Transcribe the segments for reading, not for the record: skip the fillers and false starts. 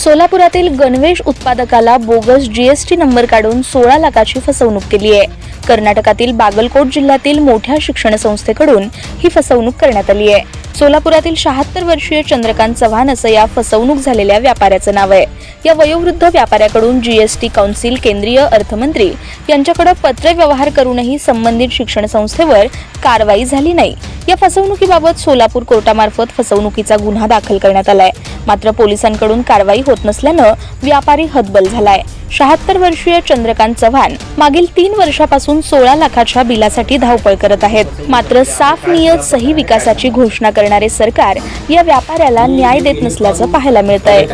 सोलापुरातील गणवेश उत्पादकाला bogus GST number काढून 16 लाखाची फसवणूक केली आहे। कर्नाटकातील बागलकोट जिल्ह्यातील मोठ्या शिक्षण संस्थेकडून ही फसवणूक करण्यात आली आहे। सोलापुरातील 76 वर्षीय चंद्रकांत चव्हाण असं या फसवणूक झालेल्या व्यापाऱ्याचं नाव आहे। या वयोवृद्ध व्यापाऱ्याकडून जीएसटी काउन्सिल, केंद्रीय अर्थमंत्री यांच्याकडे पत्रव्यवहार करूनही संबंधित शिक्षण संस्थेवर कारवाई झाली नाही। या फसवणुकीबाबत सोलापूर कोर्टामार्फत फसवणुकीचा गुन्हा दाखल करण्यात आलाय। मात्र पोलिसांकडून कारवाई होत नसल्यानं व्यापारी हतबल झालाय। 76 वर्षीय चंद्रकांत चव्हाण मागील 3 वर्षापासून 16 लाखाच्या बिलासाठी धावपळ करत आहेत। मात्र साफ नियत सही विकासाची घोषणा करणारे सरकार या व्यापाऱ्याला न्याय देत नसल्याचं पाहायला मिळतंय।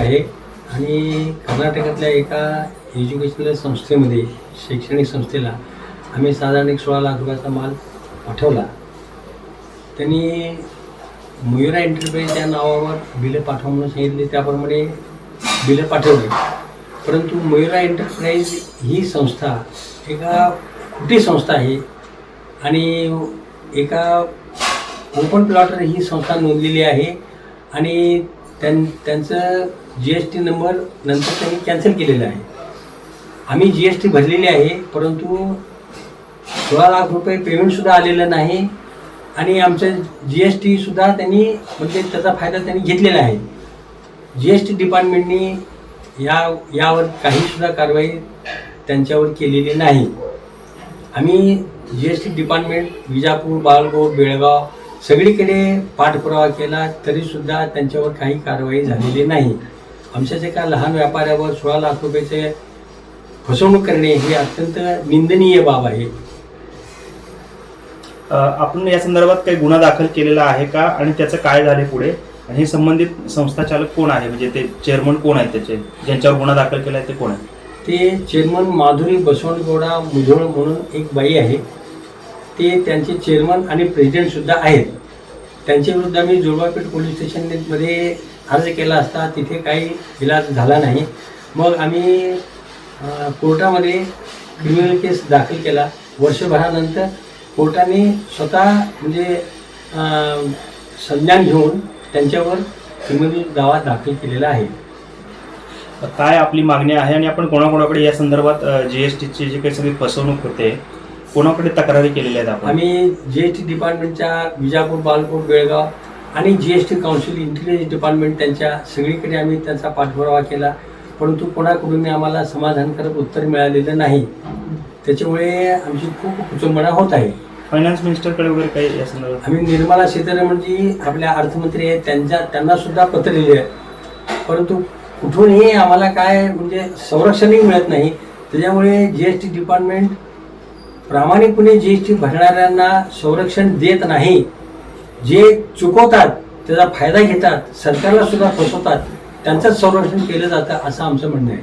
आणि कर्नाटकातल्या एका एज्युकेशनल संस्थेमध्ये, शैक्षणिक संस्थेला आम्ही साधारण 16 लाख रुपयाचा माल पाठवला। त्यांनी मयुरा एंटरप्राइज या नावावर बिलं पाठवा म्हणून सांगितले, त्याप्रमाणे बिलं पाठवली। परंतु मयुरा एंटरप्राइज ही संस्था एका खोटी संस्था आहे आणि एका ओपन प्लॉटर ही संस्था नोंदलेली आहे आणि त्यांचं जीएसटी नंबर नंतर त्यांनी कॅन्सल केलेला आहे। आम्ही जीएसटी भरलेली आहे, परंतु 16 लाख रुपये पेमेंटसुद्धा आलेलं नाही आणि आमचं जीएसटीसुद्धा त्यांनी म्हणजे त्याचा फायदा त्यांनी घेतलेला आहे। जीएसटी डिपार्टमेंटनी यावर काहीसुद्धा कारवाई त्यांच्यावर केलेली नाही। आम्ही जीएसटी डिपार्टमेंट विजापूर, बागलकोट, बेळगाव सगळीकडे पाठपुरावा केला, तरीसुद्धा त्यांच्यावर काही कारवाई झालेली नाही। आमच्याच एका लहान व्यापाऱ्यावर 16 लाख रुपयाचे फसवणूक करणे ही अत्यंत निंदनीय बाब आहे। आपण या संदर्भात काही गुन्हा दाखल केलेला आहे का आणि त्याचं काय झाले पुढे, आणि हे संबंधित संस्था चालक कोण आहे, म्हणजे ते चेअरमन कोण आहेत, त्याचे ज्यांच्यावर गुन्हा दाखल केला आहे ते कोण आहे? ते चेअरमन माधुरी बसवणगौडा मुधोळ म्हणून एक बाई आहे, ते त्यांचे चेअरमन आणि प्रेसिडेंटसुद्धा आहेत। त्यांच्या विरुद्ध आम्ही जोडवापेठ पोलीस स्टेशनमध्ये अर्ज केला असता तिथे काही इलाज झाला नाही। मग आम्ही कोर्टामध्ये क्रिमिनल केस दाखल केला। वर्षभरानंतर कोर्टाने स्वतः म्हणजे संज्ञान घेऊन त्यांच्यावर क्रिमिनल दावा दाखल केलेला आहे। काय आपली मागणी आहे आणि आपण कोणाकोणाकडे या संदर्भात जीएसटीची जी काही सगळी फसवणूक होते कोणाकडे तक्रारी केलेल्या आहेत? आम्ही जीएसटी डिपार्टमेंटच्या विजापूर, बागलकोट, बेळगाव आणि जीएसटी काउन्सिल, इंटेलिजन्स डिपार्टमेंट त्यांच्या सगळीकडे आम्ही त्यांचा पाठपुरावा केला, परंतु कोणाकडून आम्हाला समाधानकारक उत्तर मिळालेलं नाही। त्याच्यामुळे आमची खूप कुचंबणा होत आहे। फायनान्स मिनिस्टरकडे वगैरे काही या संदर्भात आम्ही निर्मला सीतारामनजी आपल्या अर्थमंत्री आहेत, त्यांना सुद्धा पत्र लिहिले आहे, परंतु कुठूनही आम्हाला काय म्हणजे संरक्षणही मिळत नाही। त्याच्यामुळे जीएसटी डिपार्टमेंट प्रामाणिकपणे जीएसटी भरणाऱ्यांना संरक्षण देत नाही। जे चुकवतात त्याचा फायदा घेतात, सरकारला सुद्धा फसवतात, त्यांचंच संरक्षण केलं जातं असं आमचं म्हणणं आहे।